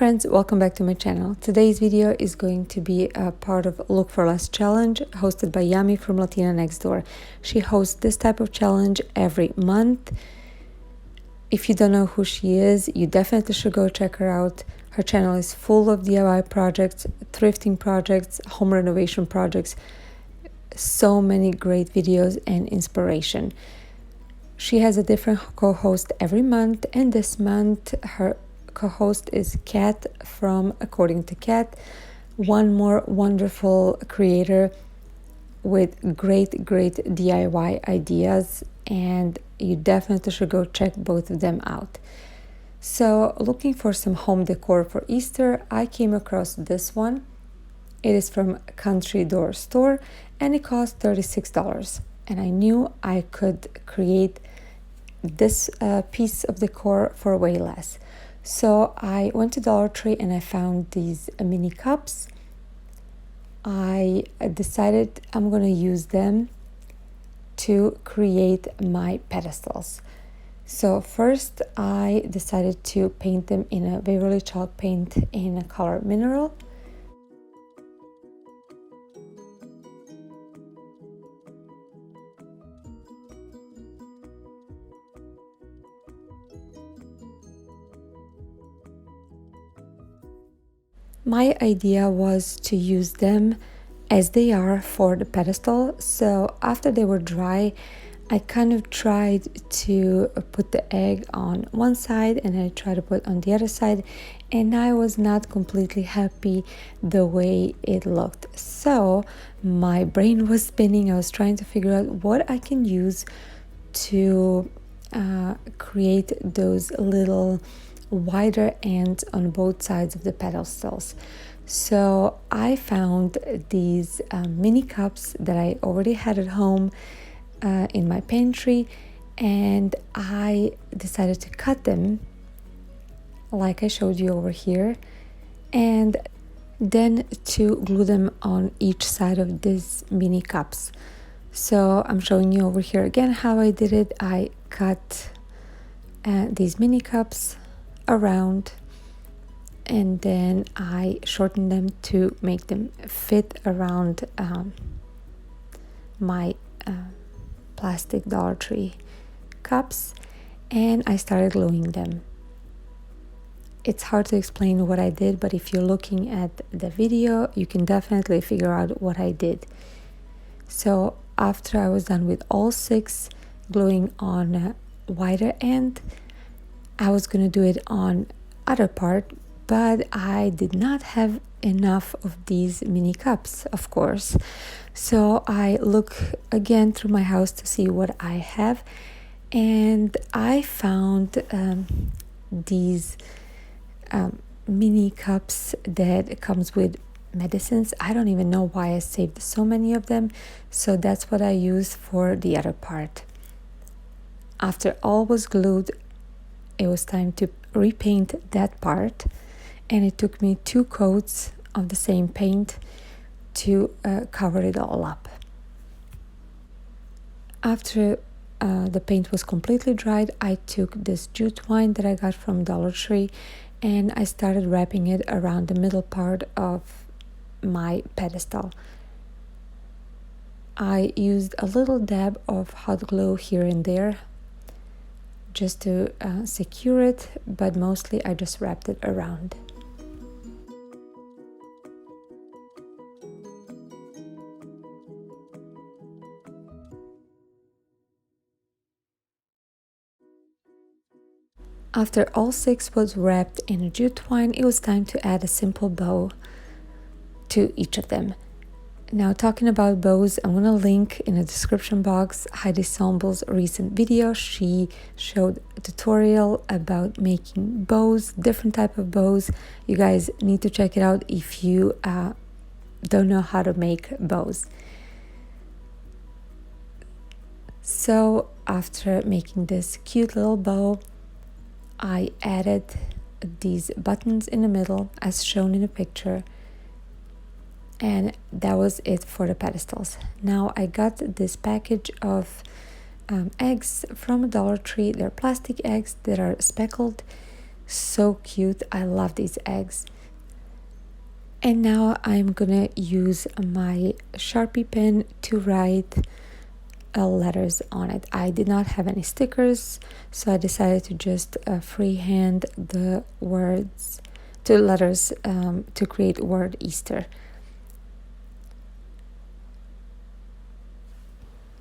friends, welcome back to my channel. Today's video is going to be a part of Look for Less challenge hosted by Yami from Latina Next Door. She hosts this type of challenge every month. If you don't know who she is, you definitely should go check her out. Her channel is full of DIY projects, thrifting projects, home renovation projects, so many great videos and inspiration. She has a different co-host every month, and this month her co-host is Kat from According to Kat, one more wonderful creator with great DIY ideas, and you definitely should go check both of them out. So looking for some home decor for Easter, I came across this one. It is from Country Door Store and it cost $36, and I knew I could create this piece of decor for way less. So I went to Dollar Tree and I found these mini cups. I decided I'm going to use them to create my pedestals. So first I decided to paint them in a Waverly chalk paint in a color mineral. My idea was to use them as they are for the pedestal. So after they were dry, I kind of tried to put the egg on one side and I tried to put on the other side, and I was not completely happy the way it looked. So my brain was spinning. I was trying to figure out what I can use to create those little wider ends on both sides of the pedestals. So I found these mini cups that I already had at home in my pantry, and I decided to cut them like I showed you over here, and then to glue them on each side of these mini cups. So I'm showing you over here again how I did it. I cut these mini cups around, and then I shortened them to make them fit around my plastic Dollar Tree cups, and I started gluing them. It's hard to explain what I did, but if you're looking at the video, you can definitely figure out what I did. So after I was done with all 6 gluing on a wider end, I was going to do it on other part, but I did not have enough of these mini cups, of course. So I look again through my house to see what I have, and I found these mini cups that comes with medicines. I don't even know why I saved so many of them, so that's what I used for the other part. After all was glued, it was time to repaint that part, and it took me 2 coats of the same paint to cover it all up. After the paint was completely dried, I took this jute twine that I got from Dollar Tree and I started wrapping it around the middle part of my pedestal. I used a little dab of hot glue here and there just to secure it, but mostly I just wrapped it around. After all 6 was wrapped in a jute twine, it was time to add a simple bow to each of them. Now, talking about bows, I'm going to link in the description box Heidi Sonboul's recent video. She showed a tutorial about making bows, different type of bows. You guys need to check it out if you don't know how to make bows. So after making this cute little bow, I added these buttons in the middle as shown in the picture, and that was it for the pedestals. Now I got this package of eggs from Dollar Tree. They're plastic eggs that are speckled, So cute. I love these eggs. And now I'm gonna use my Sharpie pen to write letters on it. I did not have any stickers, so I decided to just freehand the words to letters to create word Easter.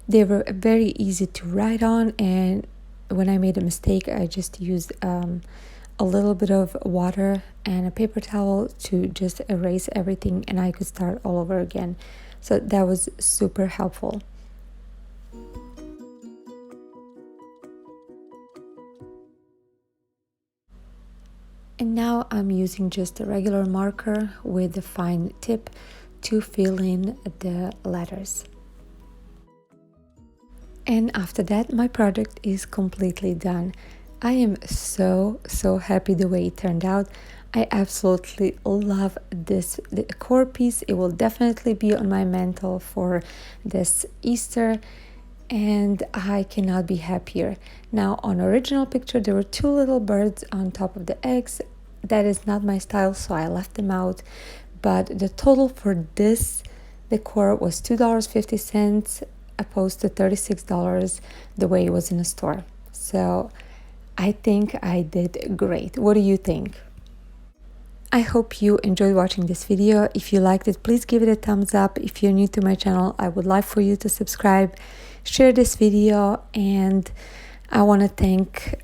They were very easy to write on, and when I made a mistake, I just used a little bit of water and a paper towel to just erase everything, and I could start all over again. So that was super helpful. And now I'm using just a regular marker with a fine tip to fill in the letters. And after that, my project is completely done. I am so happy the way it turned out. I absolutely love this decor piece. It will definitely be on my mantle for this Easter, and I cannot be happier. Now, on original picture, there were two little birds on top of the eggs. That is not my style, so I left them out. But the total for this decor was $2.50 opposed to $36 the way it was in a store. So I think I did great. What do you think? I hope you enjoyed watching this video. If you liked it, please give it a thumbs up. If you're new to my channel, I would like for you to subscribe, share this video, and I want to thank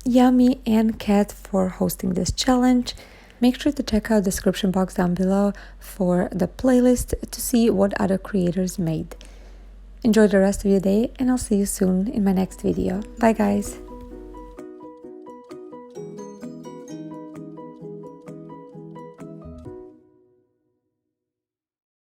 Yami and Kat for hosting this challenge. Make sure to check out the description box down below for the playlist to see what other creators made. Enjoy the rest of your day, and I'll see you soon in my next video. Bye guys!